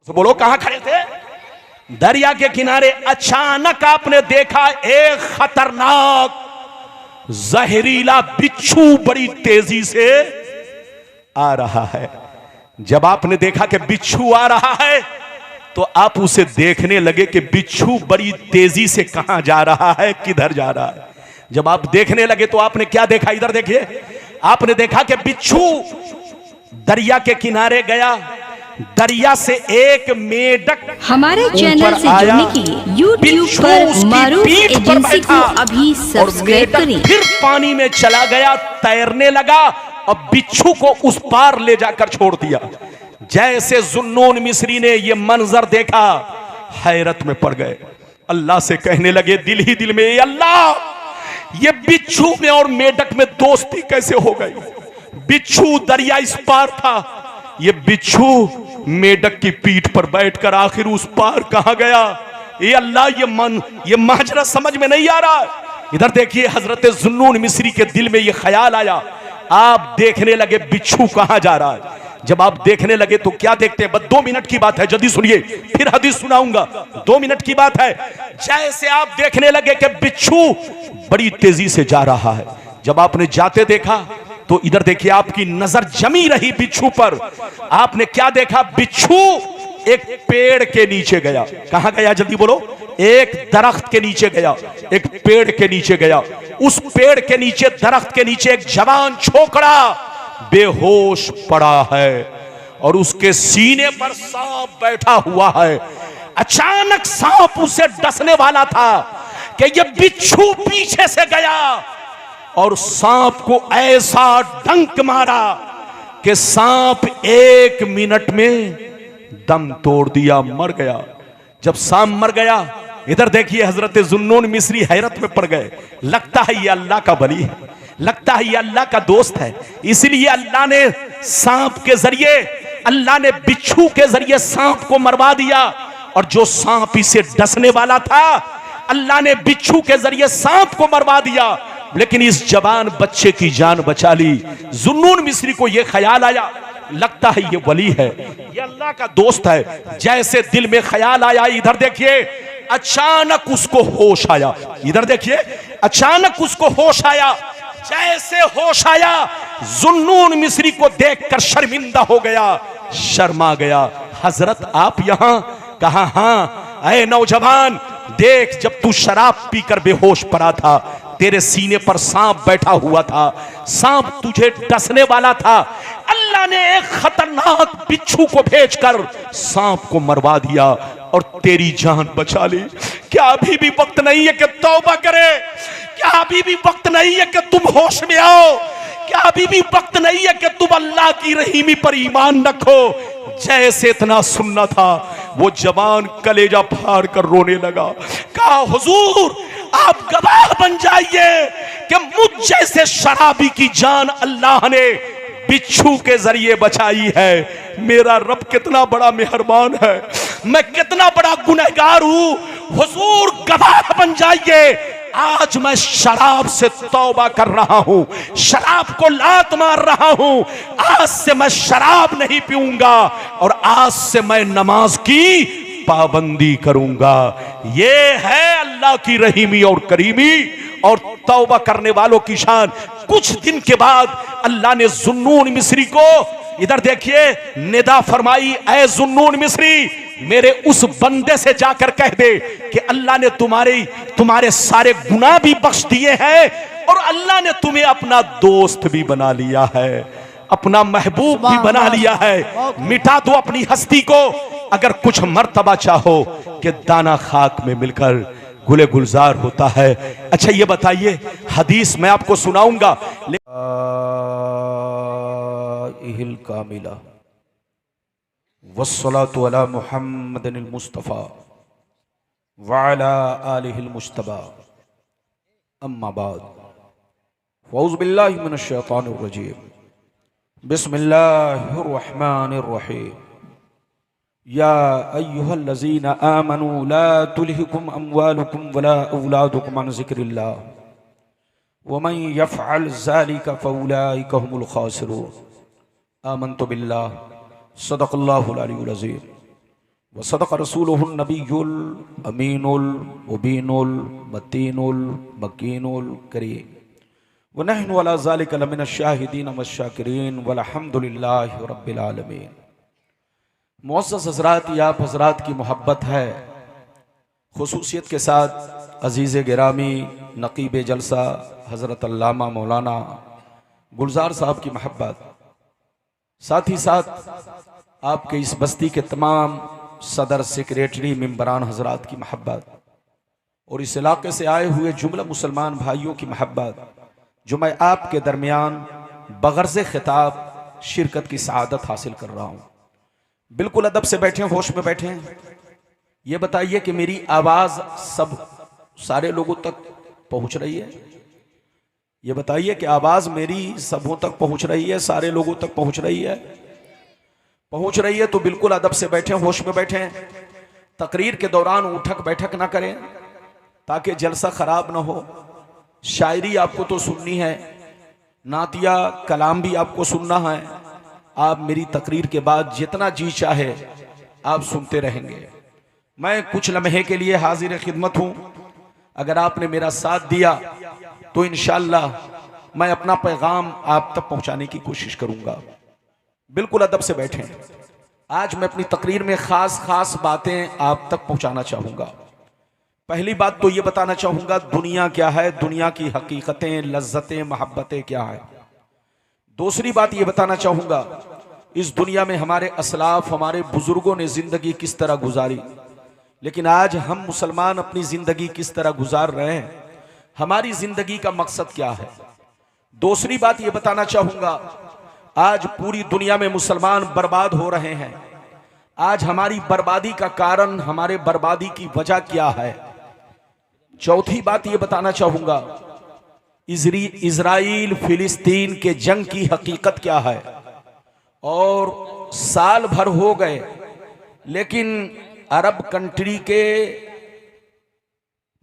तो बोलो कहां खड़े थे? दरिया के किनारे। अचानक आपने देखा एक खतरनाक जहरीला बिच्छू बड़ी तेजी से आ रहा है। जब आपने देखा कि बिच्छू आ रहा है तो आप उसे देखने लगे कि बिच्छू बड़ी तेजी से कहां जा रहा है, किधर जा रहा है। जब आप देखने लगे तो आपने क्या देखा? इधर देखिए। आपने देखा कि बिच्छू दरिया के किनारे गया, दरिया से एक मेढक हमारे चैनल से जुड़ने के लिए यूट्यूब पर मारूफ एजेंसी को अभी सब्सक्राइब करें। फिर पानी में चला गया, तैरने लगा और बिच्छू को उस पार ले जाकर छोड़ दिया। जैसे जुन्नून मिस्री ने यह मंजर देखा, हैरत में पड़ गए। अल्लाह से कहने लगे दिल ही दिल में, अल्लाह ये बिच्छू में और मेढक में दोस्ती कैसे हो गई? बिच्छू दरिया इस पार था, ये बिच्छू मेढक की पीठ पर बैठकर आखिर उस पार कहां गया? ये अल्लाह, ये माजरा समझ में नहीं आ रहा। इधर देखिए, हजरत जुन्नून मिस्री के दिल में ये ख्याल आया। आप देखने लगे बिच्छू कहां जा रहा है। जब आप देखने लगे तो क्या देखते हैं? बस 2 मिनट की बात है, जल्दी सुनिए, फिर हदीस सुनाऊंगा। 2 मिनट की बात है। जैसे आप देखने लगे कि बिच्छू बड़ी तेजी से जा रहा है, जब आपने जाते देखा तो इधर देखिए, आपकी नजर जमी रही बिच्छू पर। आपने क्या देखा? बिच्छू एक पेड़ के नीचे गया। कहां गया? जल्दी बोलो। एक दरख्त के नीचे गया, एक पेड़ के नीचे गया। उस पेड़ के नीचे, दरख्त के नीचे एक जवान छोकरा बेहोश पड़ा है और उसके सीने पर सांप बैठा हुआ है। अचानक सांप उसे डसने वाला था कि यह बिच्छू पीछे से गया और सांप को ऐसा डंक मारा कि सांप 1 मिनट में दम तोड़ दिया, मर गया। जब सांप मर गया, इधर देखिए, हजरत जुन्नून मिस्री हैरत में पड़ गए। लगता है ये अल्लाह का वली है, लगता है ये अल्लाह का दोस्त है। इसलिए अल्लाह ने सांप के जरिए, अल्लाह ने बिच्छू के जरिए सांप को मरवा दिया। और जो सांप इसे डसने वाला था, अल्लाह ने बिच्छू के जरिए सांप को मरवा दिया, लेकिन इस जवान बच्चे की जान बचा ली। जुन्नून मिस्री को यह ख्याल आया, लगता है ये वली है, ये अल्लाह का दोस्त है। जैसे दिल में ख्याल आया, इधर देखिए, अचानक उसको होश आया। इधर देखिए, अचानक उसको होश आया। जैसे होश आया, जुन्नून मिस्री को देखकर शर्मिंदा हो गया, शर्मा गया। हजरत आप यहां? कहा हां। ऐ नौजवान, देख, जब तू शराब पीकर बेहोश पड़ा था, तेरे सीने पर सांप बैठा हुआ था, सांप तुझे डसने वाला था। अल्लाह ने एक खतरनाक बिच्छू को भेजकर सांप को मरवा दिया और तेरी जान बचा ली। क्या अभी भी वक्त नहीं है कि तौबा करे? क्या अभी भी वक्त नहीं है कि तुम होश में आओ? क्या अभी भी वक्त नहीं है कि तुम अल्लाह की रहीमी पर ईमान रखो? जैसे इतना सुनना था, वो जवान कलेजा फाड़ कर रोने लगा। कहा, हुजूर आप गवाह बन जाइए कि मुझ जैसे शराबी की जान अल्लाह ने बिच्छू के जरिए बचाई है। मेरा रब कितना बड़ा मेहरबान है, मैं कितना बड़ा गुनहगार हूं। हुजूर गवाह बन जाइए, आज मैं शराब से तौबा कर रहा हूं, शराब को लात मार रहा हूं। आज से मैं शराब नहीं पीऊंगा और आज से मैं नमाज की पाबंदी करूंगा। ये है अल्लाह की रहीमी और करीमी और तौबा करने वालों की शान। कुछ दिन के बाद अल्लाह ने जुन्नून मिस्री को, इधर देखिए, निदा फरमाई, ऐ जुन्नून मिस्री, मेरे उस बंदे से जाकर कह दे कि अल्लाह ने तुम्हारे सारे गुनाह भी बख्श दिए हैं और अल्लाह ने तुम्हें अपना दोस्त भी बना लिया है, अपना महबूब भी बना लिया है। मिटा दो अपनी हस्ती को, अगर कुछ मर्तबा चाहो कि दाना खाक में मिलकर गुले गुलजार होता है। अच्छा ये बताइए, हदीस मैं आपको सुनाऊंगा, कामिला वस्सलातु अला मुहम्मदिल मुस्तफा व अला आलिहिल मुज्तबा, अम्मा बाद, फौज़ु बिल्लाहि मिनश शैतानिर रजीम, बिस्मिल्लाहिर रहमानिर रहीम। या अय्युहल्लज़ीना आमनू ला तुल्हिकुम अम्वालुकुम वला औलादुकुम अन ज़िक्रिल्लाह वमन यफ़अल ज़ालिका फ़उलाइका हुमुल ख़ासिरून। आमन्तु बिल्लाह, सदक़ल्लाहुल अलीयुल अज़ीम। व सदक़ रसूलुहुन नबियुल अमीनुल मुबीनुल मतीनुल मकीनुल करीम व नहनु अला ज़ालिका लमिनश शाहिदीन वश्शाकिरीन वल्हम्दुलिल्लाहि रब्बिल आलमीन। मुअज़्ज़ज़ हज़रात, ये आप हज़रात की मोहब्बत है, खुसूसियत के साथ अज़ीज़ गिरामी नक़ीब जलसा हज़रत अल्लामा मौलाना गुलजार साहब की मोहब्बत, साथ ही साथ आपके इस बस्ती के तमाम सदर सेक्रेटरी मेंबरान हज़रात की मोहब्बत और इस इलाके से आए हुए जुमला मुसलमान भाइयों की मोहब्बत, जो मैं आपके दरमियान बग़र्ज़ ख़िताब शिरकत की सआदत हासिल कर रहा हूँ। बिल्कुल अदब से बैठे, होश में बैठे। ये बताइए कि मेरी आवाज़ सारे लोगों तक पहुँच रही है? ये बताइए कि आवाज़ मेरी सबों तक पहुँच रही है, सारे लोगों तक पहुँच रही है? पहुँच रही है तो बिल्कुल अदब से बैठे, होश में बैठे। तकरीर के दौरान उठक बैठक ना करें ताकि जलसा ख़राब ना हो। शायरी आपको तो सुननी है, नातिया कलाम भी आपको सुनना है। आप मेरी तकरीर के बाद जितना जी चाहे आप सुनते रहेंगे। मैं कुछ लम्हे के लिए हाजिर खिदमत हूँ। अगर आपने मेरा साथ दिया तो इंशाअल्लाह मैं अपना पैगाम आप तक पहुँचाने की कोशिश करूँगा। बिल्कुल अदब से बैठें। आज मैं अपनी तकरीर में ख़ास बातें आप तक पहुँचाना चाहूँगा। पहली बात तो ये बताना चाहूँगा दुनिया क्या है, दुनिया की हकीकतें, लज्जतें, मोहब्बतें क्या है। दूसरी बात ये बताना चाहूँगा इस दुनिया में हमारे असलाफ, हमारे बुजुर्गों ने ज़िंदगी किस तरह गुजारी, लेकिन आज हम मुसलमान अपनी ज़िंदगी किस तरह गुजार रहे हैं, हमारी ज़िंदगी का मकसद क्या है। दूसरी बात ये बताना चाहूँगा आज पूरी दुनिया में मुसलमान बर्बाद हो रहे हैं। आज हमारी बर्बादी का कारण, हमारे बर्बादी की वजह क्या है। चौथी बात ये बताना चाहूँगा इजराइल फिलिस्तीन के जंग की हकीकत क्या है। और साल भर हो गए लेकिन अरब कंट्री के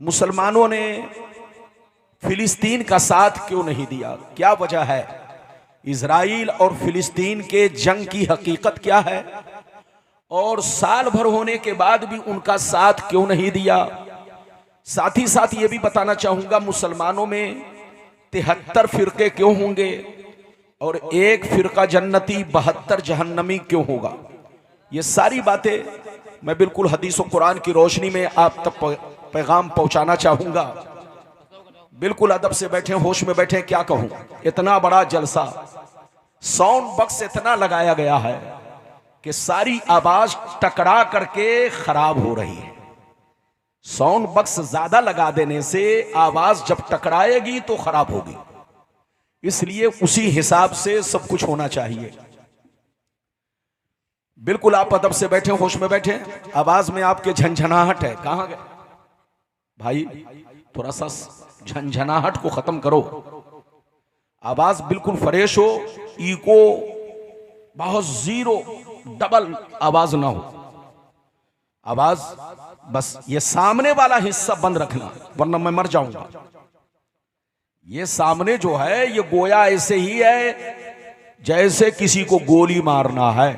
मुसलमानों ने फिलिस्तीन का साथ क्यों नहीं दिया, क्या वजह है। इजराइल और फिलिस्तीन के जंग की हकीकत क्या है और साल भर होने के बाद भी उनका साथ क्यों नहीं दिया। साथ ही साथ ये भी बताना चाहूँगा मुसलमानों में 73 फिरके क्यों होंगे और एक फिरका जन्नती 72 जहन्नमी क्यों होगा। ये सारी बातें मैं बिल्कुल हदीस और कुरान की रोशनी में आप तक पैगाम पहुंचाना चाहूँगा। बिल्कुल अदब से बैठे, होश में बैठे। क्या कहूँ, इतना बड़ा जलसा, साउंड बॉक्स इतना लगाया गया है कि सारी आवाज टकरा करके खराब हो रही है। साउंड बॉक्स ज्यादा लगा देने से आवाज जब टकराएगी तो खराब होगी, इसलिए उसी हिसाब से सब कुछ होना चाहिए। बिल्कुल आप अदब से बैठे, होश में बैठे। आवाज में आपके झंझनाहट है, कहां गए भाई, थोड़ा सा झंझनाहट को खत्म करो। आवाज बिल्कुल फ्रेश हो, इको बहुत जीरो डबल आवाज ना हो। आवाज बस ये सामने वाला हिस्सा बंद रखना वरना मैं मर जाऊंगा। ये सामने जो है ये गोया ऐसे ही है जैसे किसी को गोली मारना है।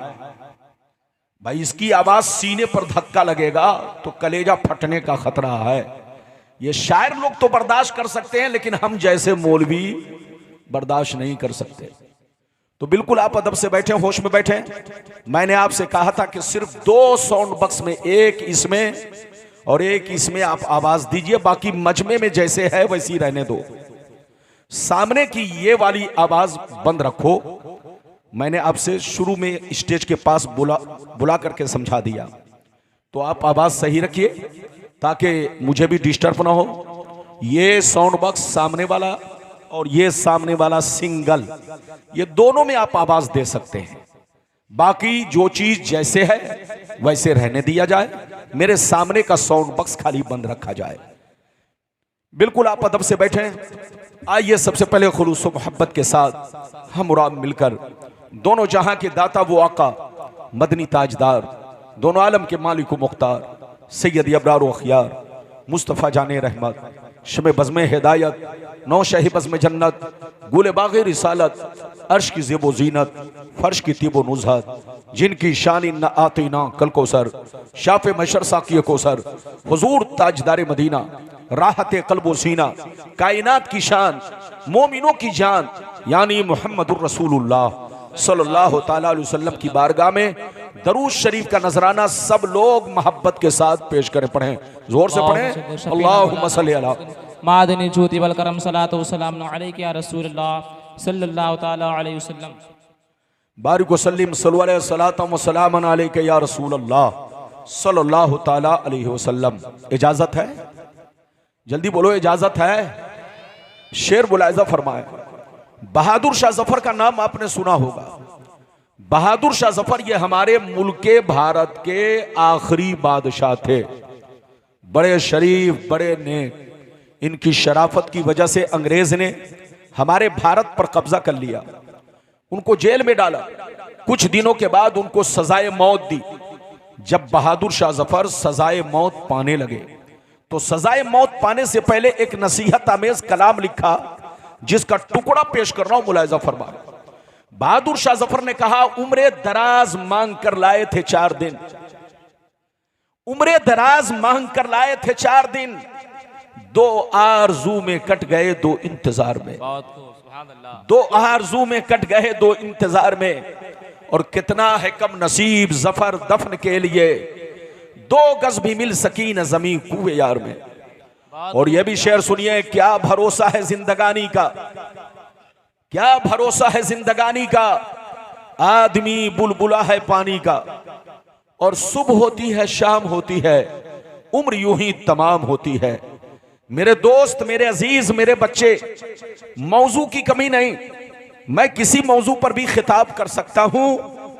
भाई इसकी आवाज सीने पर धक्का लगेगा तो कलेजा फटने का खतरा है। ये शायर लोग तो बर्दाश्त कर सकते हैं लेकिन हम जैसे मौलवी बर्दाश्त नहीं कर सकते। तो बिल्कुल आप अदब से बैठे, होश में बैठे। मैंने आपसे कहा था कि सिर्फ 2 साउंड बॉक्स में, एक इसमें और एक इसमें आप आवाज दीजिए, बाकी मजमे में जैसे है वैसी रहने दो। सामने की ये वाली आवाज बंद रखो। मैंने आपसे शुरू में स्टेज के पास बुला करके समझा दिया, तो आप आवाज सही रखिए ताकि मुझे भी डिस्टर्ब ना हो। ये साउंड बॉक्स सामने वाला और ये सामने वाला सिंगल, ये दोनों में आप आवाज दे सकते हैं। बाकी जो चीज जैसे है वैसे रहने दिया जाए। मेरे सामने का साउंड बॉक्स खाली बंद रखा जाए। बिल्कुल आप अदब से बैठे। आइए सबसे पहले खुलूस मोहब्बत के साथ हम और आप मिलकर दोनों जहां के दाता वो आका मदनी ताजदार, दोनों आलम के मालिक व मुख्तार सैयद अबरार व अखियार मुस्तफ़ा जाने रहमत शब बज़्म हिदायत नौ शाही बज़्म जन्नत गुल बाग़ रिसालत अर्श की ज़ेबो ज़ीनत, फर्श की तीबो नुज़हत, जिनकी शान न आतीना कल कोसर, शाफ़े मशर साक़ी कोसर, हुजूर ताजदार मदीना, राहत क़ल्ब सीना, कायनात की शान, मोमिनों की जान, यानी मुहम्मदुर रसूलुल्लाह सल्लल्लाहु ताला अलैहि वसल्लम की बारगाह में दरूद शरीफ का नजराना सब लोग मोहब्बत के साथ पेश करें। पढ़ें, जोर से पढ़ें। अल्लाहुम्मा सल्ली अला मादनी जूती वल करम सलातो वसलाम अलैका या रसूलल्लाह सल्लल्लाहु ताला अलैहि वसल्लम। बारिक वसल्लिम सल्लल्लाहु अलैहि वसल्लम व सलामन अलैका या रसूलल्लाह सल्लल्लाहु ताला अलैहि वसल्लम। इजाजत है? जल्दी बोलो, इजाजत है? शेर मुलाहिजा फरमाए। बहादुर शाह जफर का नाम आपने सुना होगा। बहादुर शाह जफर ये हमारे मुल्क भारत के आखिरी बादशाह थे। बड़े शरीफ, बड़े नेक। इनकी शराफत की वजह से अंग्रेज ने हमारे भारत पर कब्जा कर लिया, उनको जेल में डाला। कुछ दिनों के बाद उनको सजाए मौत दी। जब बहादुर शाह जफर सजाए मौत पाने लगे तो सजाए मौत पाने से पहले एक नसीहत आमेज कलाम लिखा, जिसका टुकड़ा पेश कर रहा हूं, मुलाहिजा फरमाए। बहादुर शाह जफर ने कहा, उम्रे दराज मांग कर लाए थे 4 दिन, उम्रे दराज मांग कर लाए थे 4 दिन, 2 आरज़ू में कट गए 2 इंतजार में, 2 आरज़ू में कट गए 2 इंतजार में। और कितना है कम नसीब जफर दफन के लिए, 2 गज भी मिल सकी न जमीन कुए यार में। और यह भी शेर सुनिए, क्या भरोसा है जिंदगानी का, क्या भरोसा है जिंदगानी का, आदमी बुलबुला है पानी का, और सुबह होती है शाम होती है, उम्र यूं ही तमाम होती है। मेरे दोस्त, मेरे अजीज, मेरे बच्चे, मौजू की कमी नहीं, मैं किसी मौजू पर भी खिताब कर सकता हूं,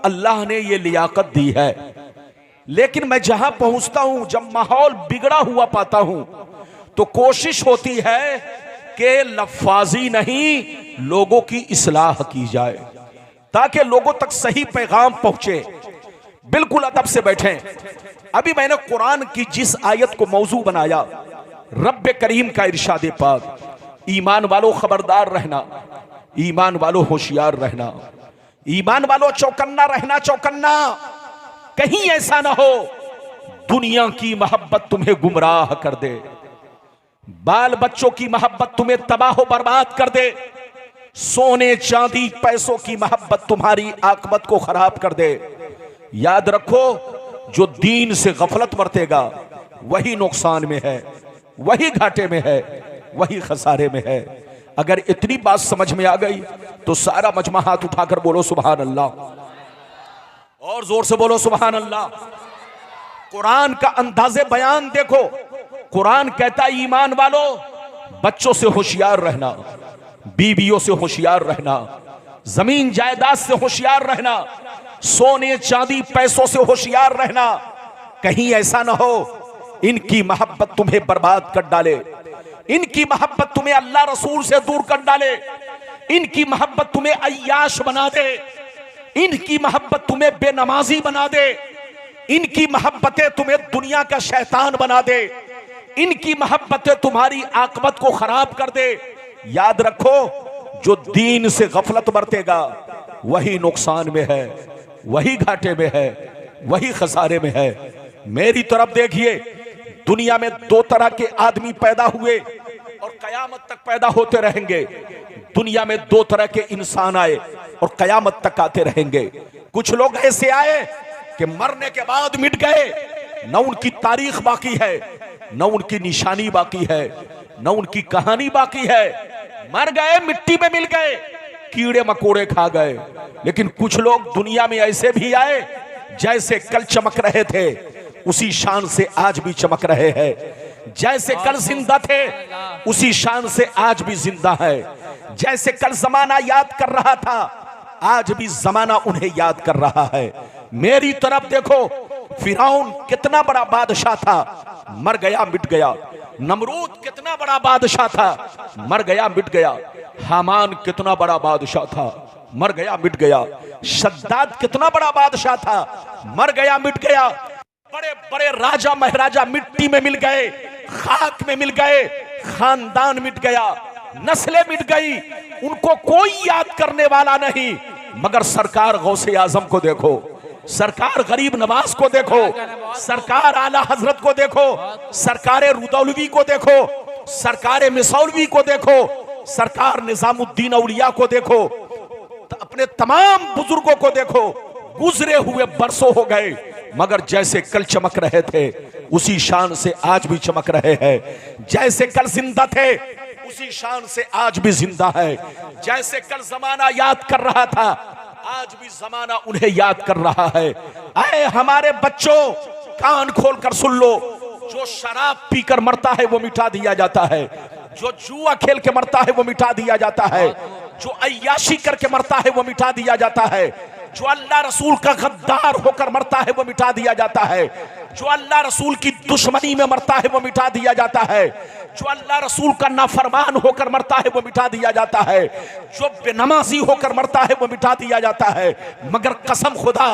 अल्लाह ने यह लियाकत दी है। लेकिन मैं जहां पहुंचता हूं, जब माहौल बिगड़ा हुआ पाता हूं, तो कोशिश होती है कि लफ्ज़ी नहीं, लोगों की इस्लाह की जाए, ताकि लोगों तक सही पैगाम पहुंचे। बिल्कुल अदब से बैठें। अभी मैंने कुरान की जिस आयत को मौजू बनाया, रब्बे करीम का इरशाद पाक, ईमान वालों खबरदार रहना, ईमान वालों होशियार रहना, ईमान वालों चौकन्ना रहना, चौकन्ना। कहीं ऐसा ना हो दुनिया की मोहब्बत तुम्हें गुमराह कर दे, बाल बच्चों की मोहब्बत तुम्हें तबाह बर्बाद कर दे, सोने चांदी पैसों की मोहब्बत तुम्हारी आकबत को खराब कर दे। याद रखो, जो दीन से गफलत बरतेगा वही नुकसान में है, वही घाटे में है, वही खसारे में है। अगर इतनी बात समझ में आ गई तो सारा मजमा हाथ उठाकर बोलो सुभान अल्लाह, और जोर से बोलो सुभान अल्लाह। कुरान का अंदाज़े बयान देखो। कुरान कहता है, ईमान वालों बच्चों से होशियार रहना, बीवियों से होशियार रहना, जमीन जायदाद से होशियार रहना, सोने चांदी पैसों से होशियार रहना। कहीं ऐसा ना हो इनकी मोहब्बत तुम्हें बर्बाद कर डाले, इनकी मोहब्बत तुम्हें अल्लाह रसूल से दूर कर डाले, इनकी मोहब्बत तुम्हें अय्याश बना दे, इनकी मोहब्बत तुम्हें बेनमाजी बना दे, इनकी मोहब्बतें तुम्हें दुनिया का शैतान बना दे, इनकी मोहब्बतें तुम्हारी आकबत को खराब कर दे। याद रखो, जो दीन से गफलत बरतेगा वही नुकसान में है, वही घाटे में है, वही खसारे में है। मेरी तरफ देखिए, दुनिया में 2 तरह के आदमी पैदा हुए और कयामत तक पैदा होते रहेंगे। दुनिया में 2 तरह के इंसान आए और कयामत तक आते रहेंगे। कुछ लोग ऐसे आए कि मरने के बाद मिट गए, न उनकी तारीख बाकी है, न उनकी निशानी बाकी है, न उनकी कहानी बाकी है। मर गए, मिट्टी में मिल गए, कीड़े मकोड़े खा गए। लेकिन कुछ लोग दुनिया में ऐसे भी आए, जैसे कल चमक रहे थे उसी शान से आज भी चमक रहे हैं। जैसे कल जिंदा थे उसी शान से आज भी जिंदा है। जैसे कल जमाना याद कर रहा था, आज भी जमाना उन्हें याद कर रहा है। मेरी तरफ देखो, फिरौन कितना बड़ा बादशाह था, मर गया मिट गया। नमरूद कितना बड़ा बादशाह था, मर गया मिट गया। हामान कितना बड़ा बादशाह था, मर गया मिट गया। शद्दाद कितना बड़ा बादशाह था, मर गया मिट गया। बड़े बड़े राजा महाराजा मिट्टी में मिल गए, खाक में मिल गए, खानदान मिट गया। नस्लें मिट गई, उनको कोई याद करने वाला नहीं। मगर सरकार गौसे आजम को देखो, सरकार गरीब नवाज को देखो, सरकार आला हजरत को देखो, सरकार रुदौलवी को देखो, सरकार मिसौलवी को देखो, सरकार निजामुद्दीन औलिया को देखो, अपने तमाम बुजुर्गों को देखो। गुजरे हुए बरसों हो गए, मगर जैसे कल चमक रहे थे उसी शान से आज भी चमक रहे हैं। जैसे कल जिंदा थे उसी शान से आज भी जिंदा है। जैसे कल जमाना याद कर रहा था आज भी जमाना उन्हें याद कर रहा है। आए हमारे बच्चों, कान खोल कर सुन लो, जो शराब पीकर मरता है वो मिटा दिया जाता है, जो जुआ खेल के मरता है वो मिटा दिया जाता है, जो अय्याशी करके मरता है वो मिटा दिया जाता है, जो अल्लाह रसूल का गद्दार होकर मरता है वो मिटा दिया जाता है, जो अल्लाह रसूल की दुश्मनी में मरता है वो मिटा दिया जाता है, जो अल्लाह रसूल का नाफरमान होकर मरता है वो मिटा दिया जाता है, जो बेनमाजी होकर मरता है वो मिटा दिया जाता है। मगर कसम खुदा,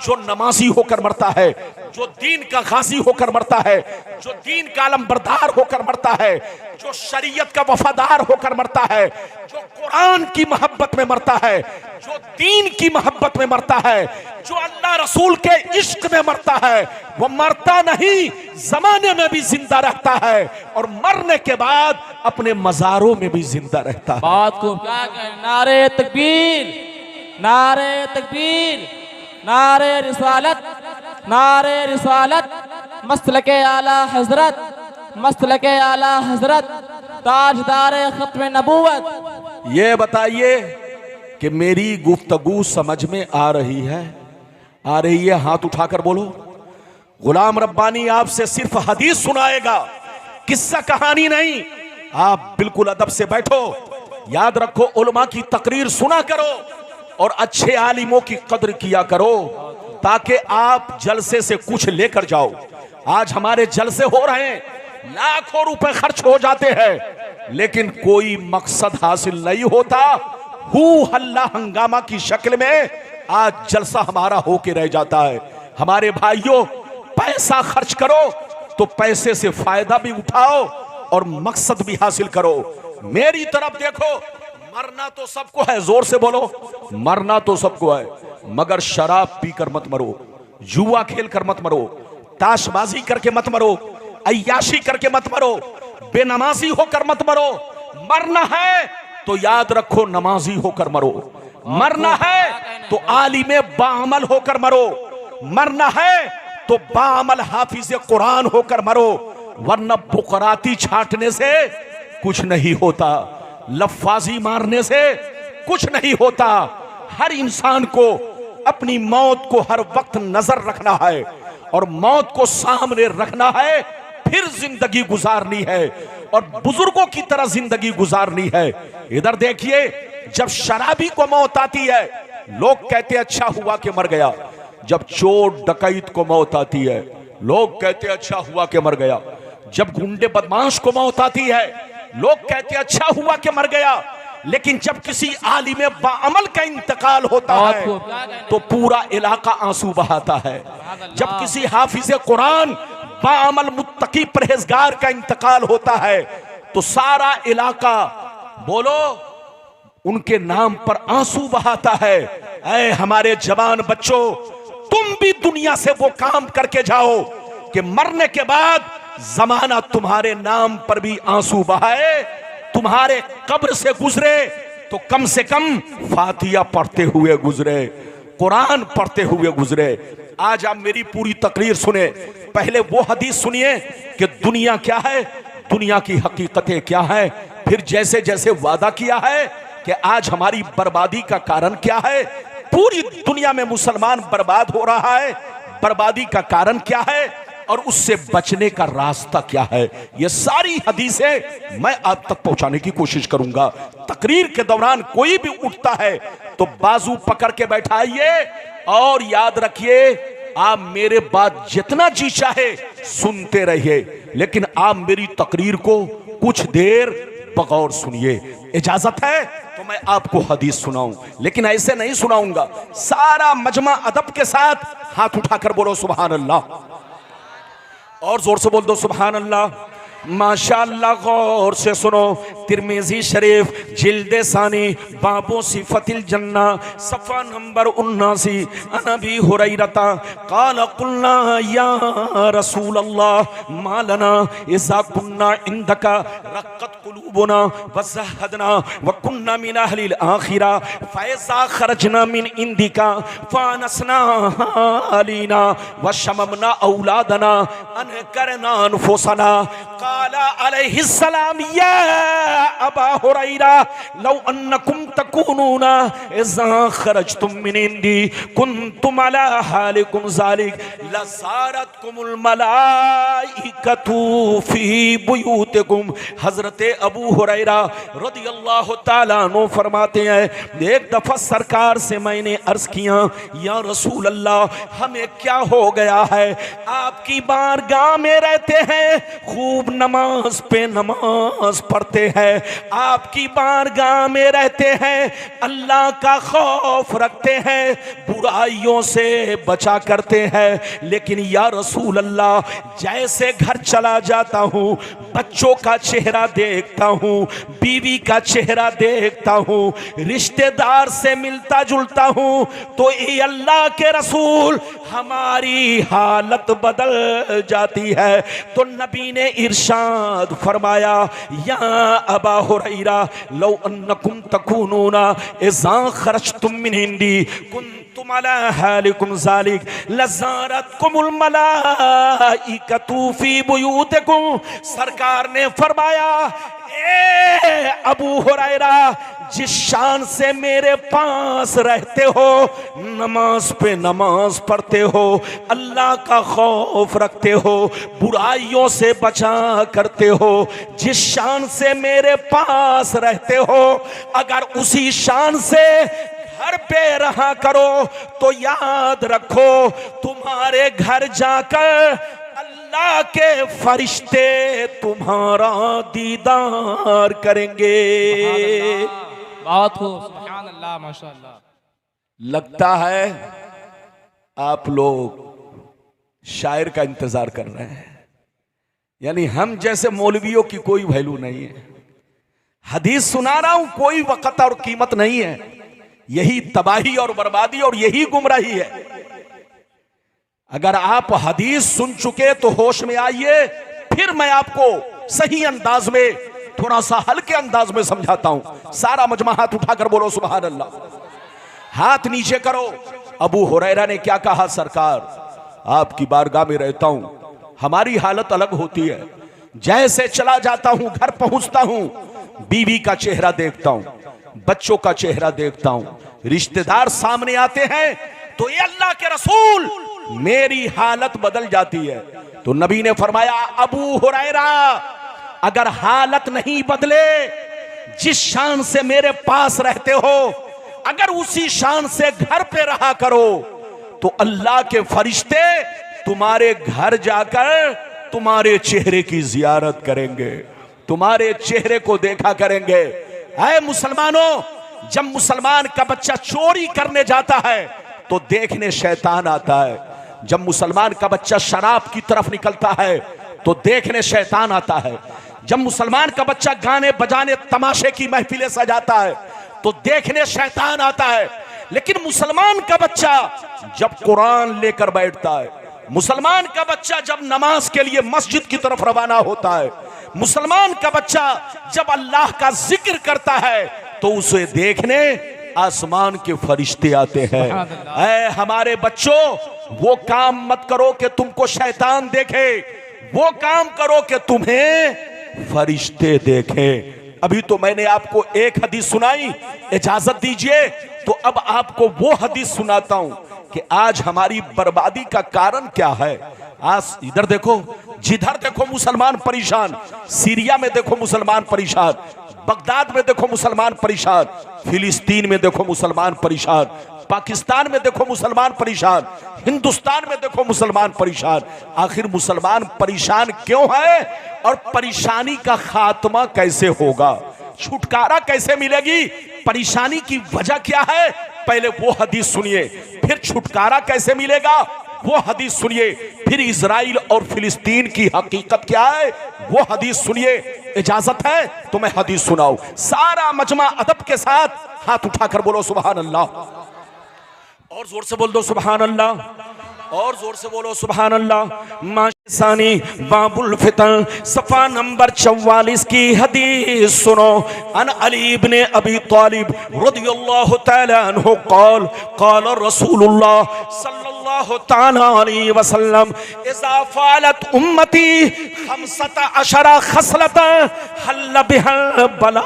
जो नमाजी होकर मरता है, जो दीन का गाजी होकर मरता है, जो दीन का अलमबरदार होकर मरता है, जो शरीयत का वफादार होकर मरता है, जो कुरान की मोहब्बत में मरता है, जो दीन की मोहब्बत में मरता है, जो अल्लाह रसूल के इश्क में मरता है, वो मरता नहीं, जमाने में भी जिंदा रहता है और मरने के बाद अपने मजारों में भी जिंदा रहता है। बात को क्या कहें, नारे तकबीर, नारे तकबीर, नारे रिसालत, नारे रिसालत, मसलके आला हजरत, मसलके आला हजरत, ताजदार खत्म नबूवत। ये बताइए कि मेरी गुफ्तगू समझ में आ रही है? आ रही है? हाथ उठाकर बोलो। गुलाम रब्बानी आपसे सिर्फ हदीस सुनाएगा, किस्सा कहानी नहीं। आप बिल्कुल अदब से बैठो, याद रखो उलमा की तकरीर सुना करो और अच्छे आलिमों की कदर किया करो, ताकि आप जलसे से कुछ लेकर जाओ। आज हमारे जलसे हो रहे हैं, लाखों रुपए खर्च हो जाते हैं, लेकिन कोई मकसद हासिल नहीं होता। हू हल्ला हंगामा की शक्ल में आज जलसा हमारा होके रह जाता है। हमारे भाइयों, पैसा खर्च करो तो पैसे से फायदा भी उठाओ और मकसद भी हासिल करो। मेरी तरफ देखो, मरना तो सबको है, जोर से बोलो, मरना तो सबको है, मगर शराब पीकर मत मरो, जुआ खेल कर मत मरो, ताशबाजी करके मत मरो, अय्याशी करके मत मरो, बेनमाजी होकर मत मरो। मरना है तो याद रखो नमाजी होकर मरो, मरना है तो आलिमे बाअमल होकर मरो, मरना है तो बाअमल हाफिज कुरान होकर मरो, वरना बुकराती छांटने से कुछ नहीं होता, लफ्फाजी मारने से कुछ नहीं होता। हर इंसान को अपनी मौत को हर वक्त नजर रखना है और मौत को सामने रखना है, फिर जिंदगी गुजारनी है और बुजुर्गों की तरह जिंदगी गुजारनी है। इधर देखिए, जब शराबी को मौत आती है लोग कहते अच्छा हुआ कि मर गया। जब चोर डकैत को मौत आती है लोग कहते अच्छा हुआ कि मर गया। जब गुंडे बदमाश को मौत आती है लोग कहते अच्छा हुआ कि मर गया। लेकिन जब किसी आलिम बाअमल का इंतकाल होता है तो पूरा इलाका आंसू बहाता है। जब किसी हाफिज कुरान बाअमल मुत्तकी परहेजगार का इंतकाल होता है तो सारा इलाका बोलो उनके नाम पर आंसू बहाता है। ऐ हमारे जवान बच्चों, तुम भी दुनिया से वो काम करके जाओ कि मरने के बाद जमाना तुम्हारे नाम पर भी आंसू बहाए, तुम्हारे कब्र से गुजरे तो कम से कम फातिहा पढ़ते हुए गुजरे, कुरान पढ़ते हुए गुजरे। आज आप मेरी पूरी तकरीर सुने, पहले वो हदीस सुनिए कि दुनिया क्या है, दुनिया की हकीकतें क्या है, फिर जैसे जैसे वादा किया है कि आज हमारी बर्बादी का कारण क्या है, पूरी दुनिया में मुसलमान बर्बाद हो रहा है, बर्बादी का कारण क्या है और उससे बचने का रास्ता क्या है, ये सारी हदीसें मैं आप तक पहुंचाने की कोशिश करूंगा। तकरीर के दौरान कोई भी उठता है तो बाजू पकड़ के बैठाइए और याद रखिए, आप मेरे बात जितना जी चाहे सुनते रहिए, लेकिन आप मेरी तकरीर को कुछ देर बगौर सुनिए। इजाजत है तो मैं आपको हदीस सुनाऊं, लेकिन ऐसे नहीं सुनाऊंगा। सारा मजमा अदब के साथ हाथ उठाकर बोलो सुभान अल्लाह, और जोर से बोल दो सुभान अल्लाह। माशाअल्लाह गौर से सुनो, तिरमिजी शरीफ जिल्दे सानी बाबो सिफतिल जन्ना सफ़ा नंबर 79। अनबी हुरैरता क़ाल क़ुलना या रसूल अल्लाह मा लना इज़ा कुन्ना इंदका रक़्क़त क़ुलूबुना व ज़हदना व कुन्ना मिन अहलिल आखिरा फ़इज़ा ख़रजना मिन इंदिका फ़ानसना अलीना व शममना औलादना अनकरना अनफुसना। क़ाला अलैहिस्सलाम या अबा हुरैरा लौ अन्नकुम तकूनूना इज़ा ख़रजतुम मिन इंदी कुन्तुम अला हालिकुम ज़ालिक लज़ारतकुमुल मलाइकतु फ़ी बुयूतिकुम। हज़रत अबू हुरैरा रज़ियल्लाहु ताला अन्हु फरमाते हैं, एक दफ़ा सरकार से मैंने अर्ज़ किया, या रसूल अल्लाह हमें क्या हो गया है, आपकी बारगाह में रहते हैं, खूब नमाज पे नमाज पढ़ते हैं, आपकी बारगाह में रहते हैं, अल्लाह का खौफ रखते हैं, बुराइयों से बचा करते हैं, लेकिन या रसूल अल्लाह जैसे घर चला जाता हूँ, बच्चों का चेहरा देखता हूँ, बीवी का चेहरा देखता हूँ, रिश्तेदार से मिलता जुलता हूँ, तो ये अल्लाह के रसूल हमारी हालत बदल जाती है। तो नबी ने इरशाद फरमाया, या अबा हुरैरा लौ अन्नकुम तकूनूना इज़ा खरजतुम मिन इंदी कुन्तुम अला हालिकुम ज़ालिक लज़ारतकुमुल मलाइकतु फ़ी बुयूतिकुम। सरकार ने फरमाया, ए अबू हुरैरा जिस शान से मेरे पास रहते हो, नमाज पे नमाज पढ़ते हो, अल्लाह का खौफ रखते हो, बुराइयों से बचा करते हो, जिस शान से मेरे पास रहते हो, अगर उसी शान से घर पे रहा करो तो याद रखो तुम्हारे घर जाकर अल्लाह के फरिश्ते तुम्हारा दीदार करेंगे। बहुत खूब, सुभान अल्लाह, माशाअल्लाह। लगता है आप लोग शायर का इंतजार कर रहे हैं, यानी हम जैसे मौलवियों की कोई वैल्यू नहीं है। हदीस सुना रहा हूं, कोई वक़्त और कीमत नहीं है। यही तबाही और बर्बादी और यही गुमराही है। अगर आप हदीस सुन चुके तो होश में आइए, फिर मैं आपको सही अंदाज में, थोड़ा सा हल्के अंदाज में समझाता हूं। सारा मजमा हाथ उठाकर बोलो सुभान अल्लाह। हाथ नीचे करो। अबू हुरैरा ने क्या कहा, सरकार आपकी बारगाह में रहता हूं, हमारी हालत अलग होती है। जैसे चला जाता हूं, घर पहुंचता हूं, बीवी का चेहरा देखता हूं, बच्चों का चेहरा देखता हूं, रिश्तेदार सामने आते हैं, तो ये अल्लाह के रसूल मेरी हालत बदल जाती है। तो नबी ने फरमाया, अबू हुरैरा अगर हालत नहीं बदले, जिस शान से मेरे पास रहते हो, अगर उसी शान से घर पे रहा करो, तो अल्लाह के फरिश्ते तुम्हारे घर जाकर तुम्हारे चेहरे की जियारत करेंगे, तुम्हारे चेहरे को देखा करेंगे। ऐ मुसलमानों, जब मुसलमान का बच्चा चोरी करने जाता है तो देखने शैतान आता है, जब मुसलमान का बच्चा शराब की तरफ निकलता है तो देखने शैतान आता है, जब मुसलमान का बच्चा गाने बजाने तमाशे की महफिलें सजाता है तो देखने शैतान आता है। लेकिन मुसलमान का बच्चा जब कुरान लेकर बैठता है, मुसलमान का बच्चा जब नमाज के लिए मस्जिद की तरफ रवाना होता है, मुसलमान का बच्चा जब अल्लाह का जिक्र करता है, तो उसे देखने आसमान के फरिश्ते आते हैं। ऐ हमारे बच्चों, वो काम मत करो कि तुमको शैतान देखे, वो काम करो कि तुम्हें फरिश्ते देखें। अभी तो मैंने आपको एक हदीस सुनाई, इजाजत दीजिए तो अब आपको वो हदीस सुनाता हूं कि आज हमारी बर्बादी का कारण क्या है। आज इधर देखो, जिधर देखो मुसलमान परेशान, सीरिया में देखो मुसलमान परेशान, बगदाद में देखो मुसलमान परेशान, फिलिस्तीन में देखो मुसलमान परेशान, पाकिस्तान में देखो मुसलमान परेशान, हिंदुस्तान में देखो मुसलमान परेशान। आखिर मुसलमान परेशान क्यों है और परेशानी का खात्मा कैसे होगा, छुटकारा कैसे मिलेगी, परेशानी की वजह क्या है, पहले वो हदीस सुनिए, फिर छुटकारा कैसे मिलेगा वो हदीस सुनिए। फिर इजराइल और फिलिस्तीन की हकीकत क्या है वो हदीस सुनिए। इजाजत है तो मैं हदीस सुनाऊं। सारा मजमा अदब के साथ हाथ उठाकर बोलो सुभान अल्लाह, और जोर से बोल दो सुभान अल्लाह, और जोर से बोलो सुभान अल्लाह। माशानी बाबुल फितन सफा नंबर 44 की हदीस सुनो। अन अली इब्ने अबी तालिब रदियल्लाहु तआला अन्हु क़ाल क़ाल रसूलुल्लाह सल्लल्लाहु तआला अलैहि वसल्लम इज़ा फ़अलत उम्मती 15 खसलतन हल्ल बिहा बला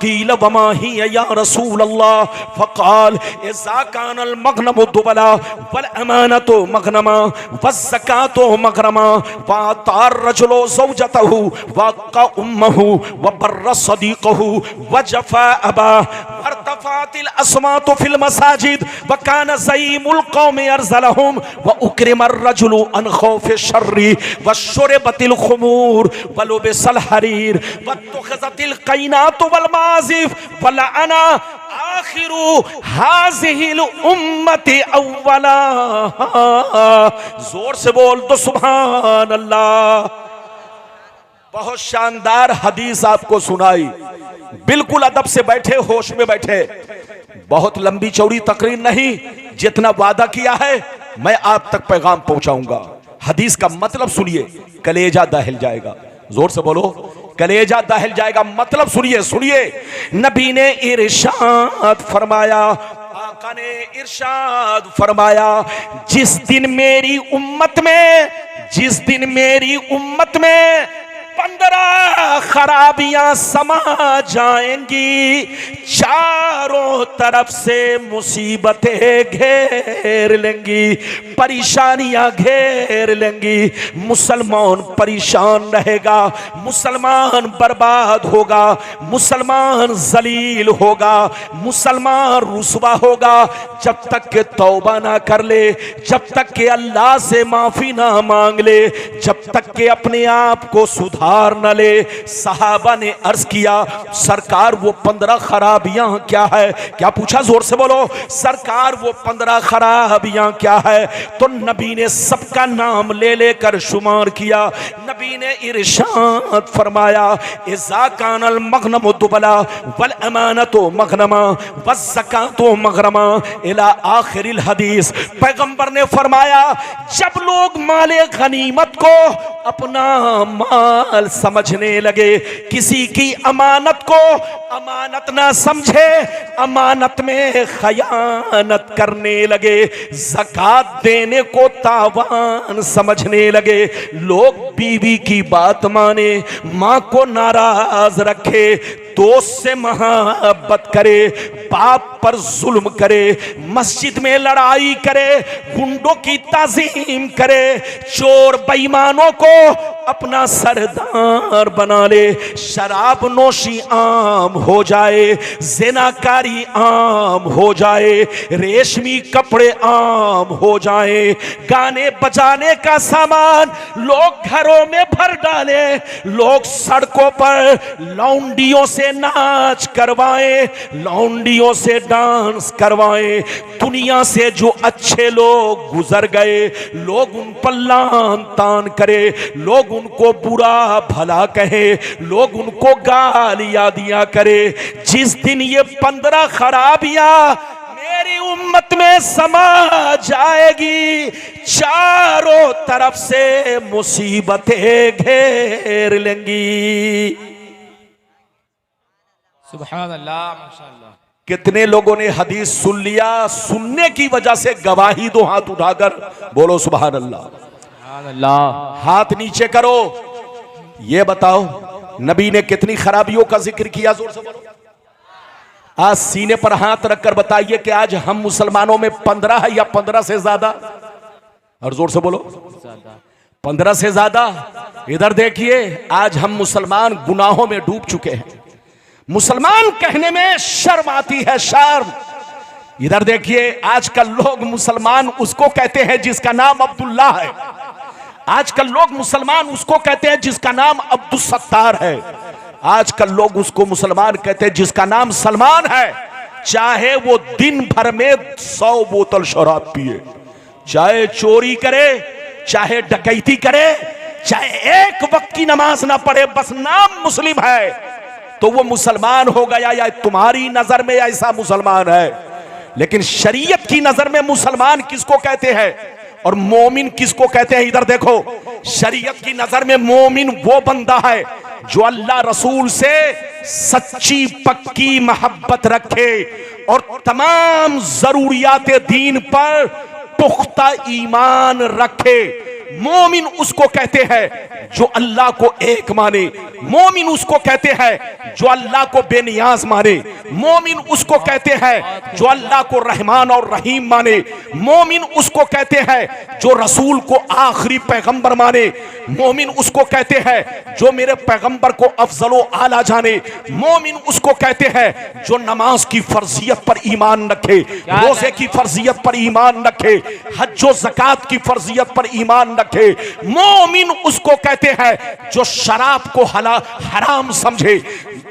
क़ील वमा हिय या रसूलल्लाह फ़क़ाल इज़ा कानल मग़नमु दुबला वल अमानतु मग़नमा वज़्ज़कातु मग़रमा वअतार रजुलु ज़ौजतहु वक़ा उम्महु वबर्र सदीक़हु वजफ़ा अबा वरतफ़अतिल अस्वातु फिल मसाजिद वकान ज़ईमुल क़ौमि अरज़लहुम व उक्रिमर रजुलु अन ख़ौफ़ि शर्रि वशुरिबतिल ख़ुमूर वलुबिसल हरीर वत्तुख़िज़तिल क़ैनातु वल माज़िफ़ वलअना आखिरु हाज़िहिल उम्मति अव्वला। जोर से बोल दो सुभान अल्लाह। बहुत शानदार हदीस आपको सुनाई, बिल्कुल अदब से बैठे, होश में बैठे। बहुत लंबी चौड़ी तकरीर नहीं, जितना वादा किया है मैं आप तक पैगाम पहुंचाऊंगा। हदीस का मतलब सुनिए, कलेजा दहल जाएगा। जोर से बोलो, कलेजा दहल जाएगा। मतलब सुनिए, सुनिए। नबी ने इरशाद फरमाया, आका ने इरशाद फरमाया, जिस दिन मेरी उम्मत में 15 खराबियां समा जाएंगी, चारों तरफ से मुसीबतें घेर लेंगी, परेशानियां घेर लेंगी। मुसलमान परेशान रहेगा, मुसलमान बर्बाद होगा, मुसलमान जलील होगा, मुसलमान रुसवा होगा। जब तक के तौबा ना कर ले, जब तक के अल्लाह से माफी ना मांग ले, जब तक के अपने आप को सुधार न ले। सहाबा ने अर्ज किया, सरकार वो 15 खराबियां क्या है? क्या पूछा? जोर से बोलो, सरकार वो 15 खराबियां क्या है? तो नबी ने सबका नाम ले लेकर शुमार किया। नबी ने इरशाद फरमाया, इज़ा कानल मग़नमु दुबला वल अमानतु मग़नमा वज़्ज़कातु मग़रमा इला आखिरिल हदीस। पैगंबर ने फरमाया, जब लोग माले गनीमत को अपना माल समझने लगे, किसी की अमानत को अमानत ना समझे, अमानत में खयानत करने लगे, ज़कात देने को तावान समझने लगे, लोग बीवी की बात माने, माँ को नाराज रखे, दोस्त से मोहब्बत करे, बाप पर जुल्म करे, मस्जिद में लड़ाई करे, गुंडों की ताज़ीम करे, चोर बेईमानों को अपना सरदार बना ले, शराब नोशी आम हो जाए, ज़िनाकारी आम हो जाए, रेशमी कपड़े आम हो जाए, गाने बजाने का सामान लोग घरों में भर डाले, लोग सड़कों पर लौंडियों से नाच करवाएं, लौंडियों से डांस करवाएं। दुनिया से जो अच्छे लोग गुजर गए, लोग उन पर लान तान करे, लोग उनको बुरा भला कहे, लोग उनको गालियां दिया करे। जिस दिन ये 15 खराबियां मेरी उम्मत में समा जाएगी, चारों तरफ से मुसीबतें घेर लेंगी। सुभान अल्लाह, माशाअल्लाह। कितने लोगों ने हदीस सुन लिया? सुनने की वजह से गवाही दो, हाथ उठाकर बोलो सुभान अल्लाह। सुभान अल्लाह। हाथ नीचे करो। ये बताओ नबी ने कितनी खराबियों का जिक्र किया? जोर से बोलो। आज सीने पर हाथ रखकर बताइए कि आज हम मुसलमानों में 15 है या 15 से ज्यादा? और जोर से बोलो, 15 से ज्यादा। इधर देखिए, आज हम मुसलमान गुनाहों में डूब चुके हैं। मुसलमान कहने में शर्म आती है, शर्म। इधर देखिए, आजकल लोग मुसलमान उसको कहते हैं जिसका नाम अब्दुल्ला है। आजकल लोग मुसलमान उसको कहते हैं जिसका नाम अब्दुल सत्तार है। आजकल लोग उसको मुसलमान कहते हैं जिसका नाम सलमान है, चाहे वो दिन भर में 100 बोतल शराब पिए, चाहे चोरी करे, चाहे डकैती करे, चाहे एक वक्त की नमाज ना पढ़े, बस नाम मुस्लिम है, तो वो मुसलमान हो गया। या तुम्हारी नजर में ऐसा मुसलमान है, लेकिन शरीयत की नजर में मुसलमान किसको कहते हैं और मोमिन किसको कहते हैं? इधर देखो, शरीयत की नजर में मोमिन वो बंदा है जो अल्लाह रसूल से सच्ची पक्की मोहब्बत रखे और तमाम जरूरियात दीन पर पुख्ता ईमान रखे। मोमिन उसको कहते हैं जो अल्लाह को एक माने। मोमिन उसको कहते हैं जो अल्लाह को बेनियाज माने। मोमिन उसको कहते हैं जो अल्लाह को रहमान और रहीम माने। मोमिन उसको कहते हैं जो रसूल को आखिरी पैगंबर माने। मोमिन उसको कहते हैं जो मेरे पैगंबर को अफजलो आला जाने। मोमिन उसको कहते हैं जो नमाज की फर्जियत पर ईमान रखे, रोजे की फर्जियत पर ईमान रखे, हज ज़कात की फर्जियत पर ईमान रखे। मोमिन उसको कहते हैं जो शराब को हराम समझे,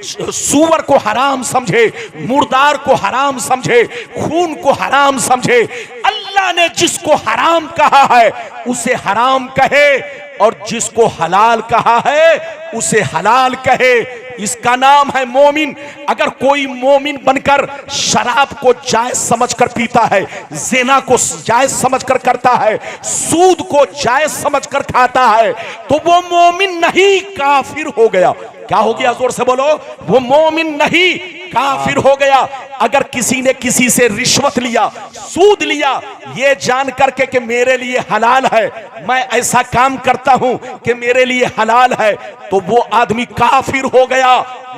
सूअर को हराम समझे, मुर्दार को हराम समझे, खून को हराम समझे। अल्लाह ने जिसको हराम कहा है उसे हराम कहे और जिसको हलाल कहा है उसे हलाल कहे। इसका नाम है मोमिन। अगर कोई मोमिन बनकर शराब को जायज समझकर पीता है, ज़िना को जायज समझकर करता है, सूद को जायज समझकर खाता है, तो वो मोमिन नहीं, काफिर हो गया। क्या हो गया? जोर से बोलो। वो मोमिन नहीं, काफिर हो गया। अगर किसी ने किसी से रिश्वत लिया, सूद लिया, ये जान करके कि मेरे लिए हलाल है, मैं ऐसा काम करता हूं कि मेरे लिए हलाल है, तो वो आदमी काफिर हो गया।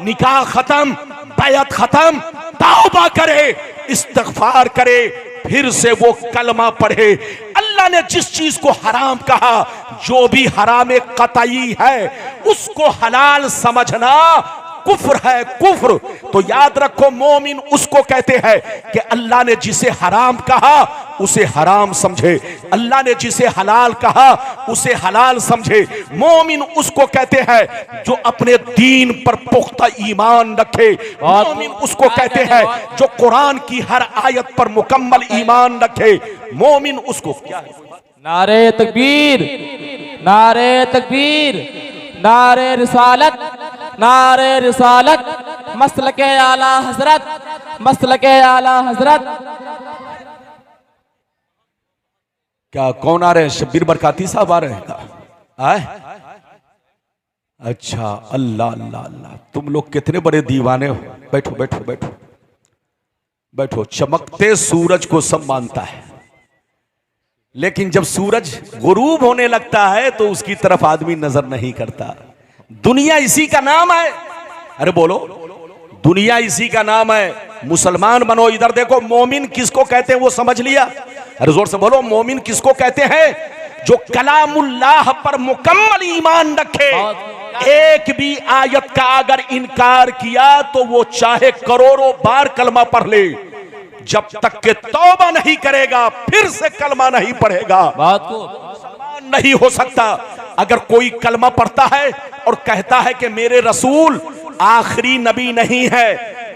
निकाह खत्म, बैत खत्म, तौबा करे, इस्तिग़फ़ार करे, फिर से वो कलमा पढ़े। अल्लाह ने जिस चीज को हराम कहा, जो भी हराम कतई है, उसको हलाल समझना कुफ्र है, कुफ्र। तो याद रखो, मोमिन उसको कहते हैं कि अल्लाह ने जिसे हराम कहा उसे हराम समझे, अल्लाह ने जिसे हलाल कहा उसे हलाल समझे। मोमिन उसको कहते हैं जो अपने दीन पर पुख्ता ईमान रखे। मोमिन उसको कहते हैं जो कुरान की हर आयत पर मुकम्मल ईमान रखे। मोमिन उसको क्या है? नारे तकबीर, नारे तकबीर, नारे रिसालत, नारे रिसालत, मसलके आला हजरत, मसलके आला हजरत। क्या कौन आ रहे हैं? शब्बीर बरकाती साहब आ रहे हैं? आए? अच्छा, अल्लाह अल्लाह अल्लाह, तुम लोग कितने बड़े दीवाने हो। बैठो बैठो बैठो बैठो। चमकते सूरज को सब मानता है, लेकिन जब सूरज गुरूब होने लगता है तो उसकी तरफ आदमी नजर नहीं करता। दुनिया इसी का नाम है। अरे बोलो, दुनिया इसी का नाम है। मुसलमान बनो। इधर देखो, मोमिन किसको कहते हैं वो समझ लिया? अरे जोर से बोलो, मोमिन किसको कहते हैं? जो कलामुल्लाह पर मुकम्मल ईमान रखे। एक भी आयत का अगर इनकार किया तो वो चाहे करोड़ों बार कलमा पढ़ ले, जब तक के तौबा नहीं करेगा, फिर से कलमा नहीं पढ़ेगा, बात को मुसलमान नहीं हो सकता। अगर कोई कलमा पढ़ता है और कहता है कि मेरे रसूल आखिरी नबी नहीं है,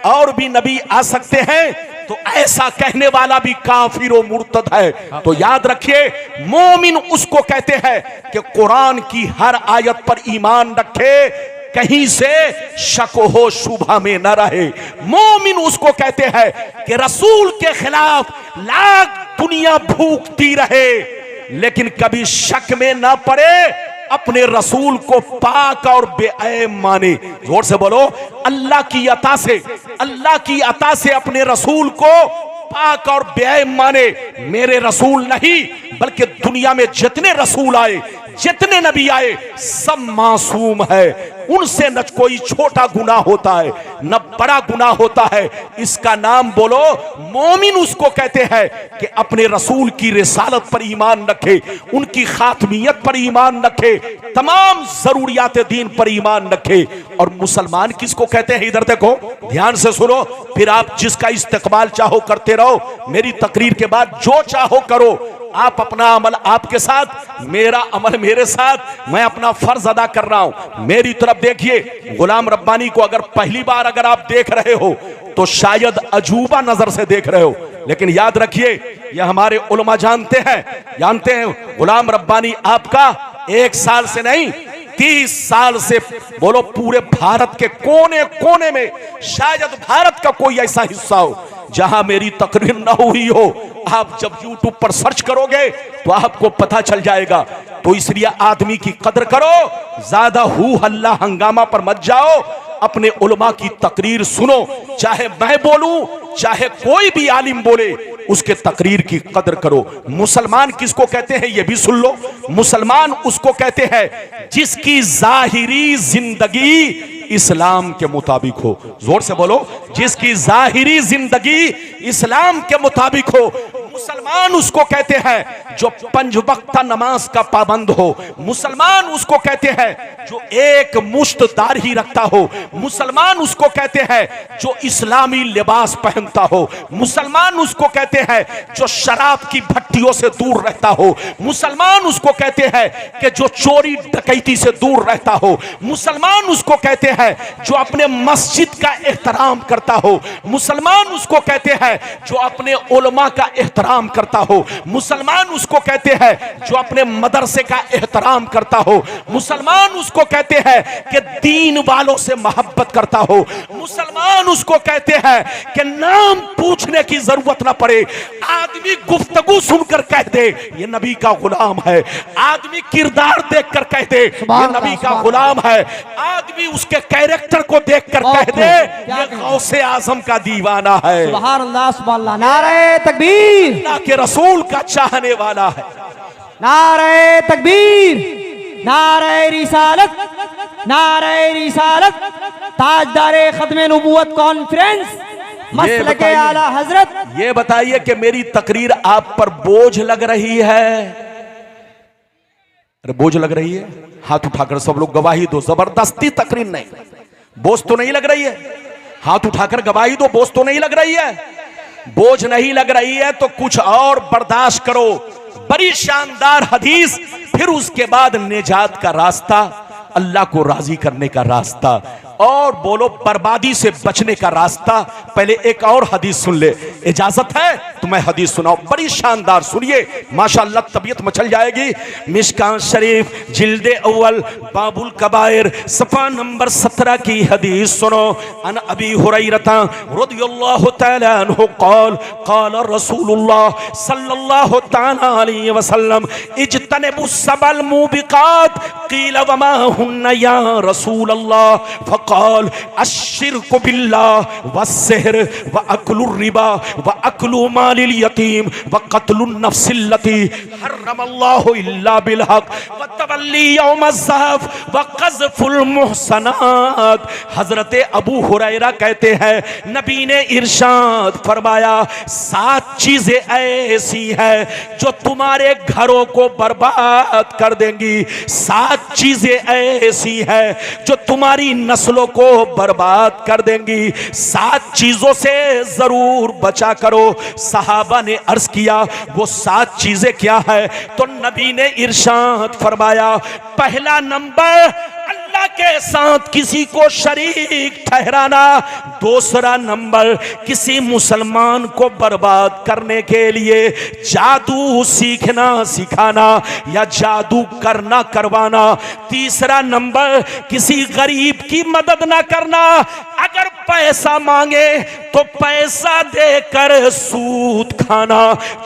और भी नबी आ सकते हैं, तो ऐसा कहने वाला भी काफिर और मुर्तद है। तो याद रखिए, मोमिन उसको कहते हैं कि कुरान की हर आयत पर ईमान रखे, कहीं से शक हो शुबह में न रहे। मोमिन उसको कहते हैं कि रसूल के खिलाफ लाख दुनिया भूखती रहे, लेकिन कभी शक में न पड़े, अपने रसूल को पाक और बेऐब माने। जोर से बोलो, अल्लाह की अता से, अल्लाह की अता से अपने रसूल को पाक और बेऐब माने। मेरे रसूल नहीं, बल्कि दुनिया में जितने रसूल आए, जितने नबी आए, सब मासूम है। उनसे न कोई छोटा गुनाह होता है न बड़ा गुनाह होता है। इसका नाम बोलो, मोमिन उसको कहते हैं कि अपने रसूल की रिसालत पर ईमान रखे, उनकी खातमियत पर ईमान रखे, तमाम जरूरियात दीन पर ईमान रखे। और मुसलमान किसको कहते हैं? इधर देखो, ध्यान से सुनो, फिर आप जिसका इस्तेकबाल चाहो करते रहो। मेरी तकरीर के बाद जो चाहो करो। आप अपना अमल आपके साथ, मेरा अमल मेरे साथ। मैं अपना फर्ज अदा कर रहा हूं। मेरी तरफ देखिए। गुलाम रब्बानी को अगर पहली बार अगर आप देख रहे हो तो शायद अजूबा नजर से देख रहे हो, लेकिन याद रखिए, ये हमारे उलमा जानते हैं गुलाम रब्बानी आपका 1 साल से नहीं 30 साल से, बोलो पूरे भारत के कोने कोने में, शायद भारत का कोई ऐसा हिस्सा हो जहां मेरी तकरीर ना हुई हो। आप जब YouTube पर सर्च करोगे तो आपको पता चल जाएगा। तो इसलिए आदमी की कदर करो, ज्यादा हू हल्ला हंगामा पर मत जाओ, अपने उलमा की तकरीर सुनो, चाहे मैं बोलूं चाहे कोई भी आलिम बोले, उसके तकरीर की कदर करो। मुसलमान किसको कहते हैं ये भी सुन लो। मुसलमान उसको कहते हैं जिसकी जाहिरी जिंदगी इस्लाम के मुताबिक हो। जोर से बोलो, जिसकी जाहिरी जिंदगी इस्लाम के मुताबिक हो। मुसलमान उसको कहते हैं जो 5 वक्त नमाज का पाबंद हो। मुसलमान उसको कहते हैं जो एक मुश्त दाढ़ी रखता हो। मुसलमान उसको कहते हैं जो इस्लामी लिबास पहनता हो। मुसलमान उसको कहते हैं जो शराब की भट्टियों से दूर रहता हो। मुसलमान उसको कहते हैं कि जो चोरी डकैती से दूर रहता हो। मुसलमान उसको कहते हैं जो अपने मस्जिद का एहतराम करता हो। मुसलमान उसको कहते हैं जो अपने उलमा का एहतराम करता हो। मुसलमान उसको कहते हैं जो अपने मदरसे का एहतराम करता हो। मुसलमान उसको कहते हैं कि दीन वालों से मोहब्बत करता हो। मुसलमान उसको कहते हैं कि नाम पूछने की जरूरत ना पड़े, आदमी गुफ्तगू सुनकर कह दे ये नबी का गुलाम है। आदमी किरदार देखकर कह दे ये नबी का गुलाम है। आदमी उसके कैरेक्टर को देखकर कह दे ये गौसे आजम का दीवाना है। सुभान अल्लाह, सुभान अल्लाह। नारे तकबीर, अल्लाह के रसूल का चाहने वाला है। नारे तकबीर, नारे रिसालत, नारे रिसालत। ताजदारे खत्मे नबूवत कॉन्फ्रेंस मसलके आला हजरत। ये बताइए कि मेरी तकरीर आप पर बोझ लग रही है? अरे बोझ लग रही है? हाथ उठाकर सब लोग गवाही दो। जबरदस्ती तकरीर नहीं, बोझ तो नहीं लग रही है? हाथ उठाकर गवाही दो, बोझ तो नहीं लग रही है? बोझ नहीं लग रही है तो कुछ और बर्दाश्त करो। बड़ी शानदार हदीस, फिर उसके बाद निजात का रास्ता, अल्लाह को राजी करने का रास्ता, और बोलो बर्बादी से बचने का रास्ता। पहले एक और हदीस सुन ले, इजाजत है तो मैं हदीस सुनाऊं, बड़ी शानदार, सुनिए, माशाअल्लाह तबीयत मचल जाएगी। मिशकात शरीफ जिल्दे अव्वल बाबुल कबायर सफा नंबर 17 की हदीस सुनो। अन अबी हुरैरा रदियल्लाहु तआला अन्हु क़ाल क़ाल रसूलुल्लाह सल्लल्लाहु तआला अलैहि वसल्लम इज्तनिबु सबल मुबिकात क़ील वमा हुन्ना या रसूलल्लाह क़ाल अश्शिरकु बिल्लाह वस्सिहर व अक्लुर रिबा व अक्लु मालिल यतीम व क़त्लुन नफ्सिल्लती हर्रमल्लाहु इल्ला बिल हक़ व तवल्ली यौमज़्ज़हफ़ व क़ज़्फ़ुल मुहसनात। हज़रत अबू हुरैरा कहते हैं नबी ने इरशाद फरमाया 7 चीजें ऐसी हैं जो तुम्हारे घरों को बर्बाद कर देंगी। 7 चीजें ऐसी हैं जो तुम्हारी नस्लों को बर्बाद कर देंगी। 7 चीजों से जरूर बचा करो। सहाबा ने अर्ज किया वो 7 चीजें क्या है? तो नबी ने इरशाद फरमाया पहला नंबर अल्लाह के साथ किसी को शरीक ठहराना। दूसरा नंबर किसी मुसलमान को बर्बाद करने के लिए जादू सीखना सिखाना या जादू करना करवाना। तीसरा नंबर किसी गरीब की मदद ना करना, अगर पैसा मांगे तो पैसा देकर सूद खाना।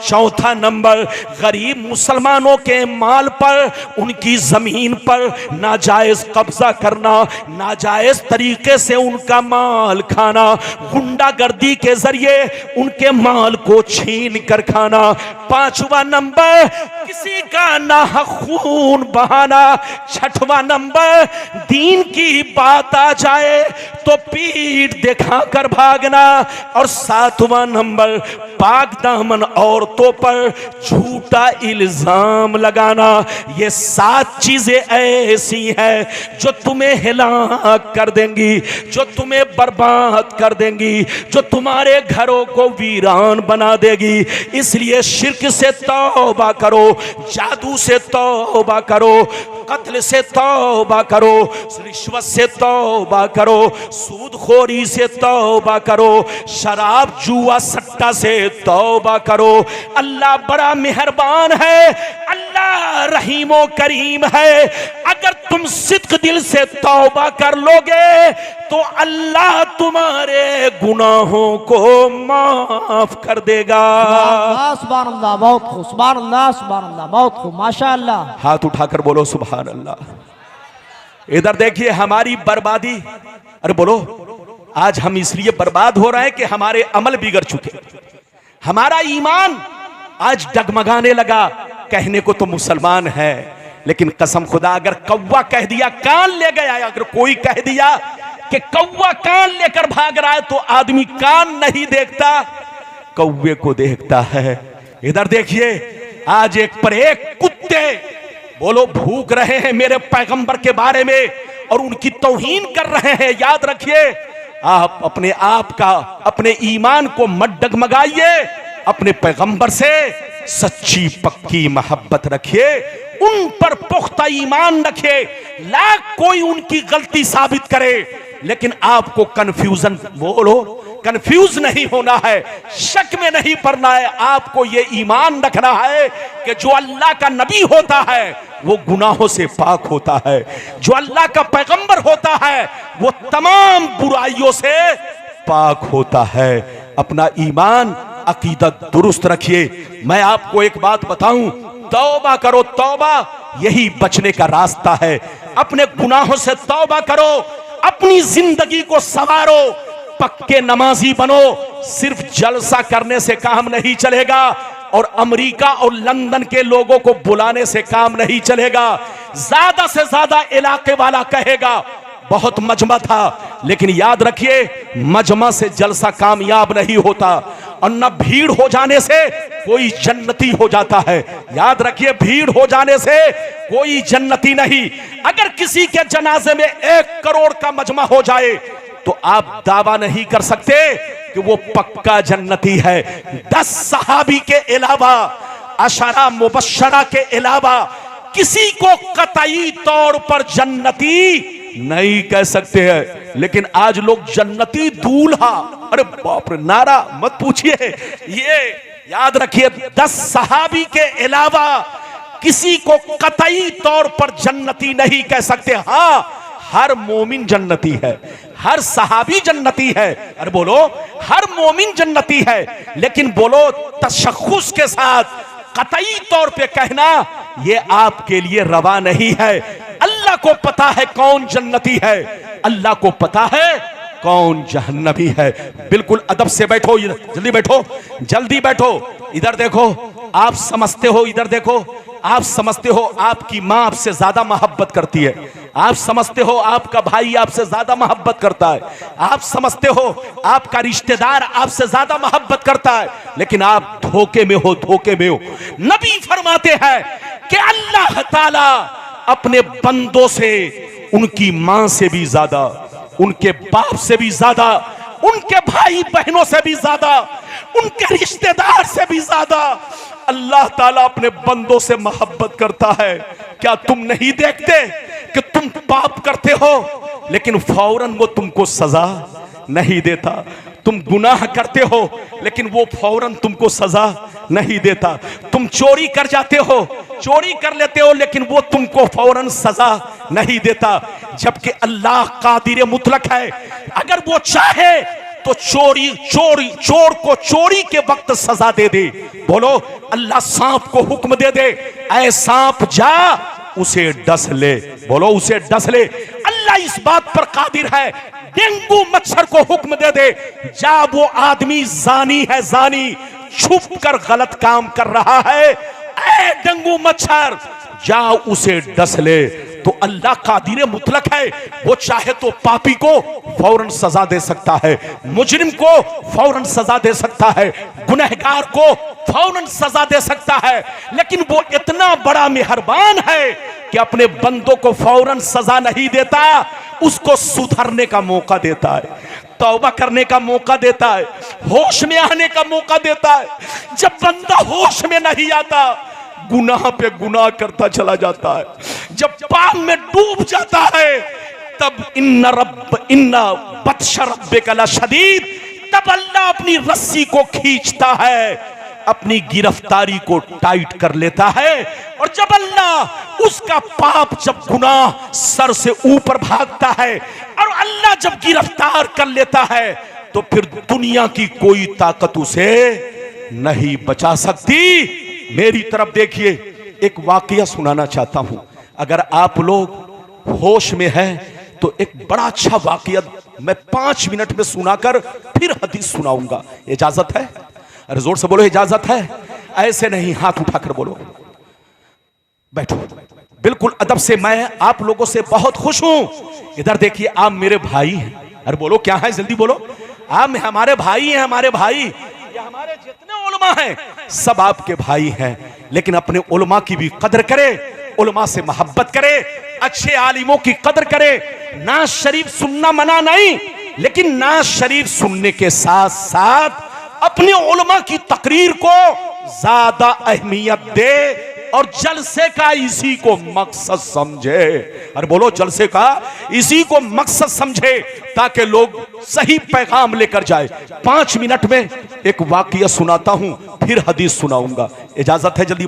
चौथा नंबर गरीब मुसलमानों के माल पर, उनकी जमीन पर नाजायज कब्जा करना, नाजायज तरीके से उनका माल खाना, गुंडागर्दी के जरिए उनके माल को छीन कर खाना। पांचवा नंबर किसी का नाहक खून बहाना। छठवां नंबर दीन की बात आ जाए तो पीठ दिखाकर भागना। और सातवां नंबर पाक दामन औरतों पर झूठा इल्जाम लगाना। ये 7 चीजें ऐसी हैं जो तुम्हें हिलाक कर देंगी, जो तुम्हें बर्बाद कर देंगी, जो तुम्हारे घरों को वीरान बना देगी। इसलिए शिर्क से तौबा करो, जादू से तौबा करो, कत्ल से तौबा करो, रिश्वत से तौबा करो, सूदखोरी से तौबा करो, शराब जुआ सट्टा से तौबा करो। अल्लाह बड़ा मेहरबान है, अल्लाह रहीमो करीम है। अगर तुम सिद्क दिल से तौबा कर लोगे तो अल्लाह तुम्हारे गुनाहों को माफ कर देगा। सुभान अल्लाह, बहुत खूब, सुभान अल्लाह, सुभान अल्लाह, बहुत खूब, माशाअल्लाह। हाथ उठाकर बोलो सुभान अल्लाह। इधर देखिए हमारी बर्बादी, अरे बोलो, आज हम इसलिए बर्बाद हो रहे हैं कि हमारे अमल बिगड़ चुके, हमारा ईमान आज डगमगाने लगा। कहने को तो मुसलमान है, लेकिन कसम खुदा अगर कौवा कह दिया कान ले गया, अगर कोई कह दिया कि कौवा कान लेकर भाग रहा है तो आदमी कान नहीं देखता, कौवे को देखता है। इधर देखिए आज एक पर एक कुत्ते बोलो भूख रहे हैं मेरे पैगंबर के बारे में और उनकी तौहीन कर रहे हैं। याद रखिए, आप अपने आप का, अपने ईमान को मत डगमगाइए, अपने पैगंबर से सच्ची पक्की मोहब्बत रखिए, उन पर पुख्ता ईमान रखिए। लाख कोई उनकी गलती साबित करे, लेकिन आपको कंफ्यूजन, बोलो कंफ्यूज नहीं होना है, शक में नहीं पड़ना है। आपको ये ईमान रखना है कि जो अल्लाह का नबी होता है वो गुनाहों से पाक होता है, जो अल्लाह का पैगंबर होता है वो तमाम बुराइयों से पाक होता है। अपना ईमान अकीदत दुरुस्त रखिए। मैं आपको एक बात बताऊं, तौबा करो, तौबा यही बचने का रास्ता है। अपने गुनाहों से तौबा करो, अपनी जिंदगी को संवारो, पक्के नमाजी बनो। सिर्फ जलसा करने से काम नहीं चलेगा और अमेरिका और लंदन के लोगों को बुलाने से काम नहीं चलेगा। ज्यादा से ज्यादा इलाके वाला कहेगा बहुत मजमा था, लेकिन याद रखिए मजमा से जलसा कामयाब नहीं होता और न भीड़ हो जाने से कोई जन्नती हो जाता है। याद रखिए, भीड़ हो जाने से कोई जन्नती नहीं। अगर किसी के जनाजे में 1 करोड़ का मजमा हो जाए तो आप दावा नहीं कर सकते कि वो पक्का जन्नती है। 10 सहाबी के अलावा, अशरा मुबश्शरा के अलावा किसी को कतई तौर पर जन्नती नहीं कह सकते हैं, लेकिन आज लोग जन्नती दूल्हा, अरे बाप रे, नारा मत पूछिए। ये याद रखिए, 10 सहाबी के अलावा किसी को कतई तौर पर जन्नती नहीं कह सकते। हाँ, हर मोमिन जन्नती है, हर सहाबी जन्नती है, अरे बोलो हर मोमिन जन्नती है, लेकिन बोलो तशख्खुस के साथ कतई तौर पे कहना ये आपके लिए रवा नहीं है। अल्लाह को पता है कौन जन्नती है, अल्लाह को पता है कौन जहन्नमी है। बिल्कुल अदब से बैठो, जल्दी बैठो, जल्दी बैठो। इधर देखो, आप समझते हो, इधर देखो, आप समझते हो आपकी माँ आपसे ज्यादा मोहब्बत करती है, आप समझते हो आपका भाई आपसे ज्यादा मोहब्बत करता है, आप समझते हो आपका रिश्तेदार आपसे ज्यादा मोहब्बत करता है, लेकिन आप धोखे में हो, धोखे में हो। नबी फरमाते हैं कि अल्लाह ताला अपने बंदों से उनकी मां से भी ज्यादा, उनके बाप से भी ज्यादा, उनके भाई बहनों से भी ज्यादा, उनके रिश्तेदार से भी ज्यादा अल्लाह ताला अपने बंदों से मोहब्बत करता है। क्या तुम नहीं देखते कि तुम पाप करते हो लेकिन फौरन वो तुमको सजा नहीं देता? तुम गुनाह करते हो लेकिन वो फौरन तुमको सजा नहीं देता। तुम चोरी कर जाते हो, चोरी कर लेते हो, लेकिन वो तुमको फौरन सजा नहीं देता। जबकि अल्लाह कादिर मुतलक है, अगर वो चाहे तो चोर को चोरी के वक्त सजा दे दे। बोलो, अल्लाह सांप को हुक्म दे दे, ऐ सांप जा, उसे डस ले। बोलो, उसे डस ले। अल्लाह इस बात पर कादिर है, डेंगू मच्छर को हुक्म दे दे, जा, वो आदमी जानी है, जानी, छुप कर गलत काम कर रहा है, ऐ डेंगू मच्छर जा, उसे डस ले। तो अल्लाह कादिर मुतलक है, वो चाहे तो पापी को फौरन सजा दे सकता है, मुजरिम को फौरन सजा दे सकता है, गुनहगार को फौरन सजा दे सकता है, लेकिन वो इतना बड़ा मेहरबान है कि अपने बंदों को फौरन सजा नहीं देता, उसको सुधरने का मौका देता है, तौबा करने का मौका देता है, होश में आने का मौका देता है। जब बंदा होश में नहीं आता, गुनाह पे गुनाह करता चला जाता है, जब पाप में डूब जाता है, तब इन्ना बत्श रब्बिका लशदीद, तब जब अल्लाह अपनी रस्सी को खींचता है, अपनी गिरफ्तारी को टाइट कर लेता है, और जब अल्लाह उसका पाप, जब गुनाह सर से ऊपर भागता है, और अल्लाह जब गिरफ्तार कर लेता है, तो फिर दुनिया की कोई ताकत उसे नहीं बचा सकती। मेरी तरफ देखिए, एक वाकया सुनाना चाहता हूं। अगर आप लोग होश में हैं तो एक बड़ा अच्छा वाकया मैं 5 मिनट में सुनाकर फिर हदीस सुनाऊंगा। इजाजत है? अरे जोर से बोलो, इजाजत है? ऐसे नहीं, हाथ उठाकर बोलो। बैठो, बिल्कुल अदब से। मैं आप लोगों से बहुत खुश हूं। इधर देखिए, आप मेरे भाई हैं। अरे बोलो, क्या है? जल्दी बोलो। आप हमारे भाई हैं, हमारे भाई। ये हमारे जितने उलमा हैं सब आपके भाई हैं। लेकिन अपने उलमा की भी कदर करे, उलमा से मोहब्बत करे, अच्छे आलिमों की कदर करे। नाज शरीफ सुनना मना नहीं, लेकिन नाज शरीफ सुनने के साथ साथ अपने उलमा की तकरीर को ज्यादा अहमियत दे, और जलसे का इसी को मकसद समझे। अरे बोलो, जलसे का इसी को मकसद समझे, ताकि लोग सही पैगाम लेकर जाए। 5 मिनट में एक वाकया सुनाता हूं, फिर हदीस सुनाऊंगा। इजाजत है? जल्दी